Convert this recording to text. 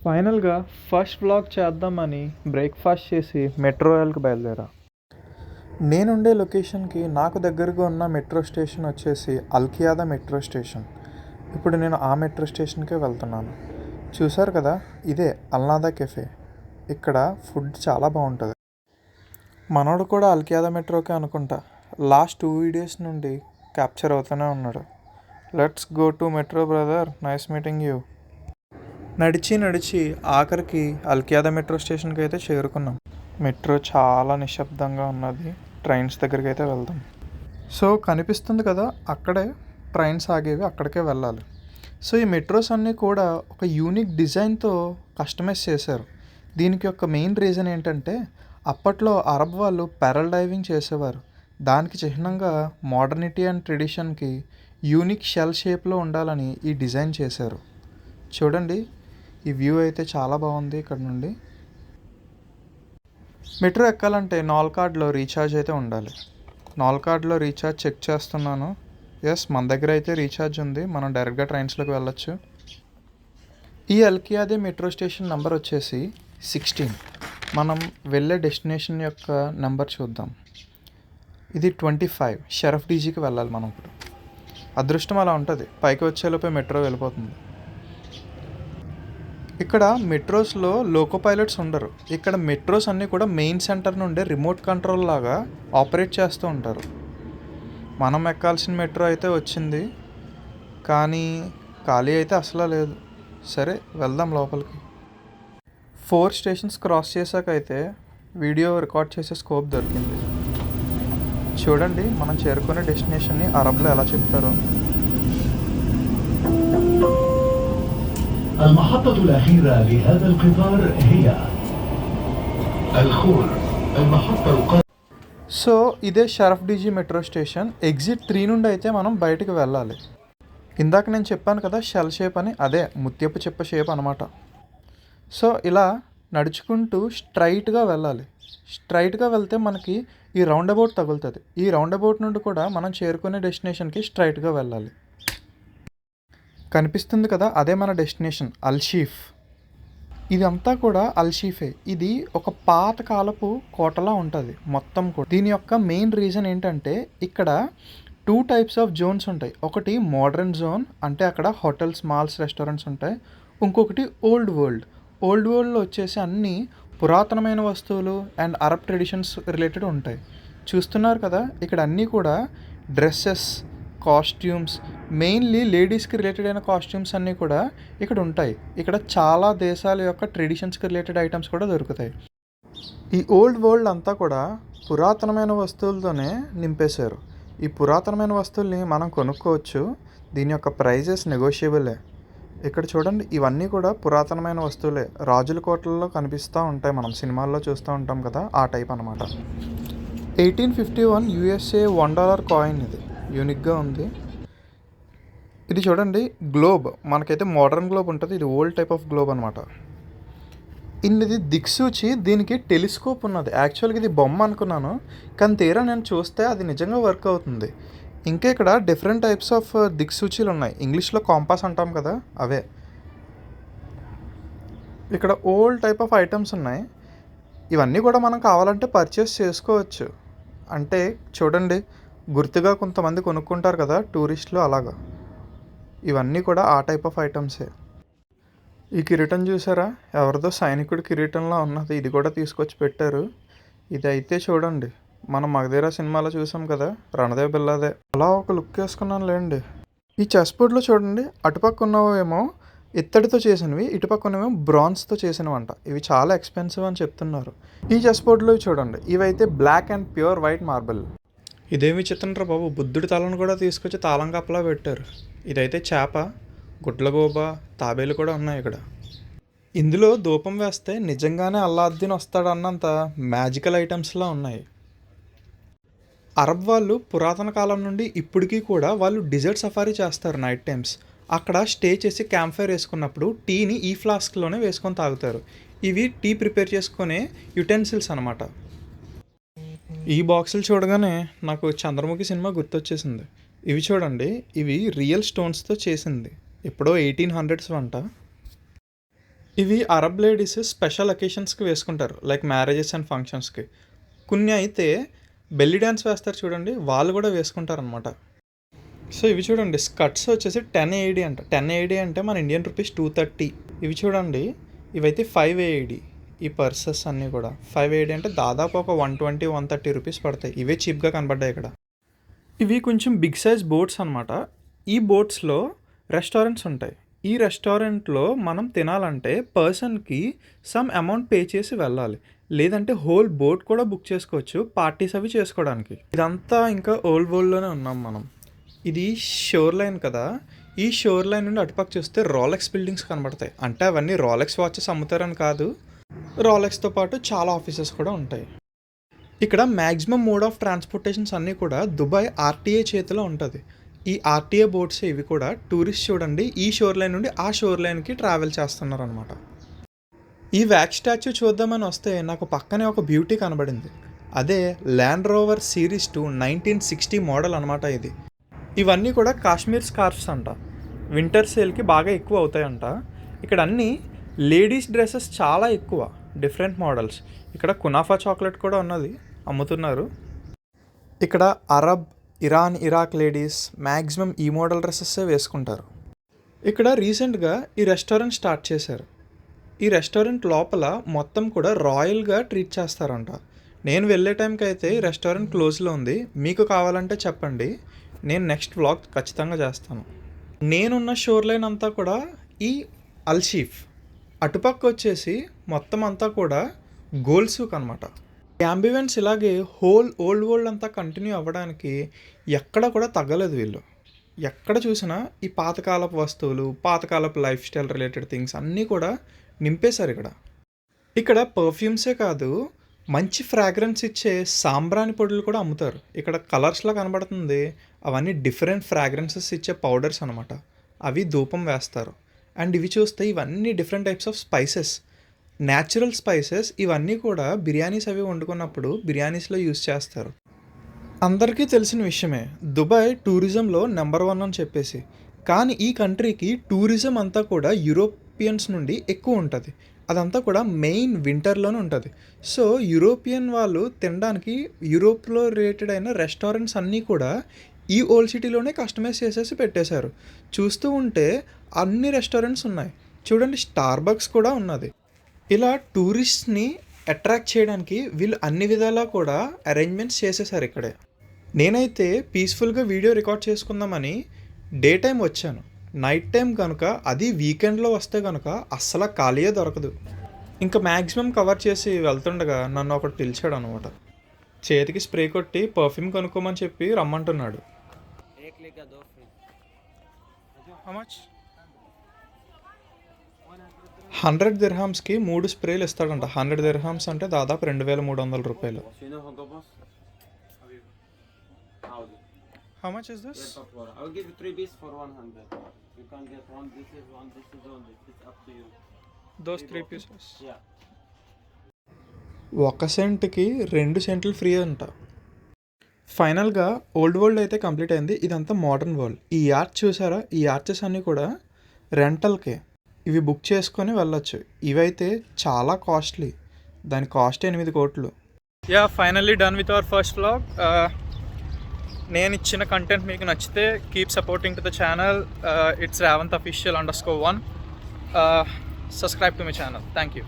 ఫైనల్గా first vlog చేద్దామని breakfast చేసి మెట్రో రైల్కి బయలుదేరా. నేనుండే లొకేషన్కి నాకు దగ్గరగా ఉన్న మెట్రో స్టేషన్ వచ్చేసి అల్కియాదా మెట్రో స్టేషన్. ఇప్పుడు నేను ఆ మెట్రో స్టేషన్కే వెళ్తున్నాను. చూసారు కదా, ఇదే అల్నాదా కెఫే. ఇక్కడ ఫుడ్ చాలా బాగుంటుంది. మనోడు కూడా అల్కియాదా మెట్రోకే అనుకుంటా. లాస్ట్ 2 వీడియోస్ నుండి క్యాప్చర్ అవుతూనే ఉన్నాడు. Let's go to metro brother, nice meeting you. నడిచి ఆఖరికి అల్కియాదా మెట్రో స్టేషన్కి అయితే చేరుకున్నాం. మెట్రో చాలా నిశ్శబ్దంగా ఉన్నది. ట్రైన్స్ దగ్గరికి అయితే వెళ్దాం. సో కనిపిస్తుంది కదా, అక్కడే ట్రైన్స్ ఆగేవి, అక్కడికే వెళ్ళాలి. సో ఈ మెట్రోస్ అన్నీ కూడా ఒక యూనిక్ డిజైన్తో కస్టమైజ్ చేశారు. దీనికి ఒక మెయిన్ రీజన్ ఏంటంటే, అప్పట్లో అరబ్ వాళ్ళు పారల్ డైవింగ్ చేసేవారు. దానికి చిహ్నంగా మోడర్నిటీ అండ్ ట్రెడిషన్కి యూనిక్ షెల్ షేప్లో ఉండాలని ఈ డిజైన్ చేశారు. చూడండి, ఈ వ్యూ అయితే చాలా బాగుంది. ఇక్కడ నుండి మెట్రో ఎక్కాలంటే నాల్కార్డ్లో రీఛార్జ్ అయితే ఉండాలి. నాల్కార్డ్లో రీఛార్జ్ చెక్ చేస్తున్నాను. ఎస్, మన దగ్గర అయితే రీఛార్జ్ ఉంది. మనం డైరెక్ట్గా ట్రైన్స్లోకి వెళ్ళొచ్చు. ఈ అల్కియాదే మెట్రో స్టేషన్ నెంబర్ వచ్చేసి 16. మనం వెళ్ళే డెస్టినేషన్ యొక్క నెంబర్ చూద్దాం. ఇది 25. షరఫ్ డీజీకి వెళ్ళాలి మనం ఇప్పుడు. అదృష్టం అలా ఉంటుంది, పైకి వచ్చేలోపే మెట్రో వెళ్ళిపోతుంది. ఇక్కడ మెట్రోస్లో లోకో పైలట్స్ ఉండరు. ఇక్కడ మెట్రోస్ అన్నీ కూడా మెయిన్ సెంటర్ నుండే రిమోట్ కంట్రోల్ లాగా ఆపరేట్ చేస్తూ ఉంటారు. మనం ఎక్కాల్సిన మెట్రో అయితే వచ్చింది, కానీ ఖాళీ అయితే అసలు లేదు. సరే, వెళ్దాం లోపలికి. 4 స్టేషన్స్ క్రాస్ చేశాకైతే వీడియో రికార్డ్ చేసే స్కోప్ దొరికింది. చూడండి, మనం చేరుకునే డెస్టినేషన్ని అరబ్లో ఎలా చెప్తారో. المحطة الأخيرة لهذا القطار هي الخور. المحطة సో ఇదే Sharaf DG metro station. Exit 3 నుండి అయితే మనం బయటికి వెళ్ళాలి. ఇందాక నేను చెప్పాను కదా షెల్ షేప్ అని, అదే ముత్యపు చెప్ప షేప్ అనమాట. సో ఇలా నడుచుకుంటూ స్ట్రైట్గా వెళ్ళాలి. స్ట్రైట్గా వెళ్తే మనకి ఈ రౌండ్ అబౌట్ తగులుతుంది. ఈ రౌండ్ అబౌట్ నుండి కూడా మనం చేరుకునే డెస్టినేషన్కి స్ట్రైట్గా వెళ్ళాలి. కనిపిస్తుంది కదా, అదే మన డెస్టినేషన్ అల్షీఫ్. ఇదంతా కూడా అల్షీఫే. ఇది ఒక పాతకాలపు కోటలా ఉంటుంది మొత్తం కూడా. దీని యొక్క మెయిన్ రీజన్ ఏంటంటే, ఇక్కడ 2 టైప్స్ ఆఫ్ జోన్స్ ఉంటాయి. ఒకటి మోడర్న్ జోన్, అంటే అక్కడ హోటల్స్, మాల్స్, రెస్టారెంట్స్ ఉంటాయి. ఇంకొకటి ఓల్డ్ వరల్డ్. ఓల్డ్ వరల్డ్లో వచ్చేసి అన్నీ పురాతనమైన వస్తువులు అండ్ అరబ్ ట్రెడిషన్స్ రిలేటెడ్ ఉంటాయి. చూస్తున్నారు కదా, ఇక్కడ అన్నీ కూడా డ్రెస్సెస్, కాస్ట్యూమ్స్, మెయిన్లీ లేడీస్కి రిలేటెడ్ అయిన కాస్ట్యూమ్స్ అన్నీ కూడా ఇక్కడ ఉంటాయి. ఇక్కడ చాలా దేశాల యొక్క ట్రెడిషన్స్కి రిలేటెడ్ ఐటమ్స్ కూడా దొరుకుతాయి. ఈ ఓల్డ్ వరల్డ్ అంతా కూడా పురాతనమైన వస్తువులతోనే నింపేశారు. ఈ పురాతనమైన వస్తువుల్ని మనం కొనుక్కోవచ్చు. దీని యొక్క ప్రైజెస్ నెగోషియబులే. ఇక్కడ చూడండి, ఇవన్నీ కూడా పురాతనమైన వస్తువులే. రాజుల కోటల్లో కనిపిస్తూ ఉంటాయి, మనం సినిమాల్లో చూస్తూ ఉంటాం కదా, ఆ టైప్ అనమాట. 1851 USA $1 కాయిన్. ఇది యూనిక్గా ఉంది. ఇది చూడండి, గ్లోబ్. మనకైతే మోడర్న్ గ్లోబ్ ఉంటుంది, ఇది ఓల్డ్ టైప్ ఆఫ్ గ్లోబ్ అనమాట. ఇది దిక్సూచి, దీనికి టెలిస్కోప్ ఉన్నది. యాక్చువల్గా ఇది బొమ్మ అనుకున్నాను, కానీ తీరా నేను చూస్తే అది నిజంగా వర్క్ అవుతుంది. ఇంకా ఇక్కడ డిఫరెంట్ టైప్స్ ఆఫ్ దిక్సూచీలు ఉన్నాయి. ఇంగ్లీష్లో కాంపాస్ అంటాం కదా, అవే. ఇక్కడ ఓల్డ్ టైప్ ఆఫ్ ఐటమ్స్ ఉన్నాయి. ఇవన్నీ కూడా మనం కావాలంటే పర్చేస్ చేసుకోవచ్చు. అంటే చూడండి, గుర్తుగా కొంతమంది కొనుక్కుంటారు కదా టూరిస్టులు, అలాగా. ఇవన్నీ కూడా ఆ టైప్ ఆఫ్ ఐటమ్సే. ఈ కిరీటం చూసారా, ఎవరిదో సైనికుడి కిరీటంలా ఉన్నది. ఇది కూడా తీసుకొచ్చి పెట్టారు. ఇది అయితే చూడండి, మనం మగధీరా సినిమాలో చూసాం కదా, రణదేవ్ బిల్లాదే. అలా ఒక లుక్ వేసుకున్నాను లేండి. ఈ చెస్ బోర్డ్లో చూడండి, అటుపక్క ఉన్నవేమో ఇత్తడితో చేసినవి, ఇటుపక్క ఉన్నవేమో బ్రాన్స్తో చేసినవంట. ఇవి చాలా ఎక్స్పెన్సివ్ అని చెప్తున్నారు. ఈ చెస్ బోర్డ్లో చూడండి, ఇవైతే black and pure white marble. ఇదేమి చిత్రంరా బాబు, బుద్ధుడి తలను కూడా తీసుకొచ్చి తాళం కప్పలా పెట్టారు. ఇదైతే చేప, గుడ్లగోబ, తాబేలు కూడా ఉన్నాయి ఇక్కడ. ఇందులో ధూపం వేస్తే నిజంగానే అల్లాద్దీన్ వస్తాడన్నంత మ్యాజికల్ ఐటమ్స్లా ఉన్నాయి. అరబ్ వాళ్ళు పురాతన కాలం నుండి ఇప్పటికీ కూడా వాళ్ళు డిజర్ట్ సఫారీ చేస్తారు నైట్ టైమ్స్. అక్కడ స్టే చేసి క్యాంప్ ఫైర్ వేసుకున్నప్పుడు టీని ఈ ఫ్లాస్క్లోనే వేసుకొని తాగుతారు. ఇవి టీ ప్రిపేర్ చేసుకునే యుటెన్సిల్స్ అనమాట. ఈ బాక్సులు చూడగానే నాకు చంద్రముఖి సినిమా గుర్తొచ్చేసింది. ఇవి చూడండి, ఇవి రియల్ స్టోన్స్తో చేసింది. ఎప్పుడో 1800s వంట. ఇవి అరబ్ లేడీస్ స్పెషల్ అకేషన్స్కి వేసుకుంటారు, లైక్ మ్యారేజెస్ అండ్ ఫంక్షన్స్కి. కొన్ని అయితే బెల్లీ డ్యాన్స్ వేస్తారు చూడండి, వాళ్ళు కూడా వేసుకుంటారు అనమాట. సో ఇవి చూడండి, స్కర్ట్స్ వచ్చేసి 10 AED అంట. 10 AED అంటే మన ఇండియన్ రూపీస్ 230. ఇవి చూడండి, ఇవైతే 5 AED. ఈ పర్సెస్ అన్నీ కూడా 5 AED అంటే దాదాపు ఒక 120-130 రూపీస్ పడతాయి. ఇవే చీప్గా కనబడ్డాయి ఇక్కడ. ఇవి కొంచెం బిగ్ సైజ్ బోట్స్ అనమాట. ఈ బోట్స్లో రెస్టారెంట్స్ ఉంటాయి. ఈ రెస్టారెంట్లో మనం తినాలంటే పర్సన్కి సమ్ అమౌంట్ పే చేసి వెళ్ళాలి, లేదంటే హోల్ బోట్ కూడా బుక్ చేసుకోవచ్చు పార్టీస్ అవి చేసుకోవడానికి. ఇదంతా ఇంకా ఓల్డ్ వరల్డ్లోనే ఉన్నాం మనం. ఇది షోర్ లైన్ కదా, ఈ షోర్ లైన్ నుండి అటుపక్క చూస్తే రోలెక్స్ బిల్డింగ్స్ కనబడతాయి. అంటే అవన్నీ రోలెక్స్ వాచెస్ అమ్ముతారని కాదు, రోలెక్స్తో పాటు చాలా ఆఫీసెస్ కూడా ఉంటాయి. ఇక్కడ మ్యాక్సిమం మోడ్ ఆఫ్ ట్రాన్స్పోర్టేషన్స్ అన్నీ కూడా దుబాయ్ RTA చేతిలో ఉంటుంది. ఈ RTA బోట్స్ ఇవి కూడా టూరిస్ట్ చూడండి ఈ షోర్ లైన్ నుండి ఆ షోర్ లైన్కి ట్రావెల్ చేస్తున్నారు అనమాట. ఈ వ్యాక్ స్టాచ్యూ చూద్దామని వస్తే నాకు పక్కనే ఒక బ్యూటీ కనబడింది. అదే ల్యాండ్ రోవర్ సిరీస్ 2 1960 మోడల్ అనమాట ఇది. ఇవన్నీ కూడా కాశ్మీర్ స్కార్ఫ్స్ అంట. వింటర్ సేల్కి బాగా ఎక్కువ అవుతాయంట. ఇక్కడ అన్నీ లేడీస్ డ్రెస్సెస్ చాలా ఎక్కువ, డిఫరెంట్ మోడల్స్. ఇక్కడ కునాఫా చాక్లెట్ కూడా ఉన్నది, అమ్ముతున్నారు. ఇక్కడ Arab, Iran, Iraq ladies maximum ఈ మోడల్ డ్రెస్సెస్సే వేసుకుంటారు. ఇక్కడ రీసెంట్గా ఈ రెస్టారెంట్ స్టార్ట్ చేశారు. ఈ రెస్టారెంట్ లోపల మొత్తం కూడా రాయల్గా ట్రీట్ చేస్తారంట. నేను వెళ్ళే టైంకి అయితే ఈ రెస్టారెంట్ క్లోజ్లో ఉంది. మీకు కావాలంటే చెప్పండి, నేను నెక్స్ట్ వ్లాగ్ ఖచ్చితంగా చేస్తాను. నేనున్న షోర్ లైన్ అంతా కూడా ఈ అల్షీఫ్, అటుపక్క వచ్చేసి మొత్తం అంతా కూడా గోల్డ్ సూక్ అనమాట. యాంబివెంట్స్ ఇలాగే హోల్ ఓల్డ్ వరల్డ్ అంతా కంటిన్యూ అవ్వడానికి ఎక్కడ కూడా తగ్గలేదు వీళ్ళు. ఎక్కడ చూసినా ఈ పాతకాలపు వస్తువులు, పాతకాలపు లైఫ్ స్టైల్ రిలేటెడ్ థింగ్స్ అన్నీ కూడా నింపేశారు ఇక్కడ. ఇక్కడ పర్ఫ్యూమ్సే కాదు, మంచి ఫ్రాగ్రెన్స్ ఇచ్చే సాంబ్రాణి పొడులు కూడా అమ్ముతారు. ఇక్కడ కలర్స్లో కనబడుతుంది, అవన్నీ డిఫరెంట్ ఫ్రాగ్రెన్సెస్ ఇచ్చే పౌడర్స్ అనమాట. అవి ధూపం వేస్తారు. అండ్ ఇవి చూస్తే ఇవన్నీ different types of spices, natural spices. ఇవన్నీ కూడా బిర్యానీస్ అవి వండుకున్నప్పుడు బిర్యానీస్లో యూజ్ చేస్తారు. అందరికీ తెలిసిన విషయమే, దుబాయ్ టూరిజంలో నెంబర్ 1 అని చెప్పేసి. కానీ ఈ కంట్రీకి టూరిజం అంతా కూడా యూరోపియన్స్ నుండి ఎక్కువ ఉంటుంది. అదంతా కూడా మెయిన్ వింటర్లోనే ఉంటుంది. సో యూరోపియన్ వాళ్ళు తినడానికి యూరోప్లో రేటెడ్ అయిన రెస్టారెంట్స్ అన్నీ కూడా ఈ ఓల్డ్ సిటీలోనే కస్టమైజ్ చేసేసి పెట్టేశారు. చూస్తూ ఉంటే అన్ని రెస్టారెంట్స్ ఉన్నాయి చూడండి, స్టార్బక్స్ కూడా ఉన్నది. ఇలా టూరిస్ట్ని అట్రాక్ట్ చేయడానికి వీళ్ళు అన్ని విధాలా కూడా అరేంజ్మెంట్స్ చేసేసారు ఇక్కడే. నేనైతే పీస్ఫుల్గా వీడియో రికార్డ్ చేసుకుందామని డే టైం వచ్చాను. నైట్ టైం కనుక, అది వీకెండ్లో వస్తే కనుక అస్సలు ఖాళీయే దొరకదు. ఇంకా మ్యాక్సిమం కవర్ చేసి వెళ్తుండగా నన్ను ఒకటి పిలిచాడు అనమాట. చేతికి స్ప్రే కొట్టి పర్ఫ్యూమ్ కొనుక్కోమని చెప్పి రమ్మంటున్నాడు. How much? 100 dirhams-కి 3 స్ప్రేలు ఇస్తాడంట. 100 dirhams అంటే దాదాపు 2300 రూపాయలు. How much is this? I will give you 3 pieces for 100. You can get one. This is one. This is one. It's up to you. Those 3 pieces. Yeah. 1 సెంట్కి 2 సెంట్లు free అంట. ఫైనల్గా old world అయితే complete అయింది. ఇదంతా modern world. ఈ యార్చ్ చూసారా, ఈ యార్చెస్ అన్నీ కూడా రెంటల్కే. ఇవి బుక్ చేసుకొని వెళ్ళొచ్చు. ఇవైతే చాలా కాస్ట్లీ, దాని కాస్ట్ 8 కోట్లు. Yeah, finally done with our first vlog. నేను ఇచ్చిన కంటెంట్ మీకు నచ్చితే keep supporting to the channel. It's Ravanth Official _1. Subscribe to my channel. Thank you.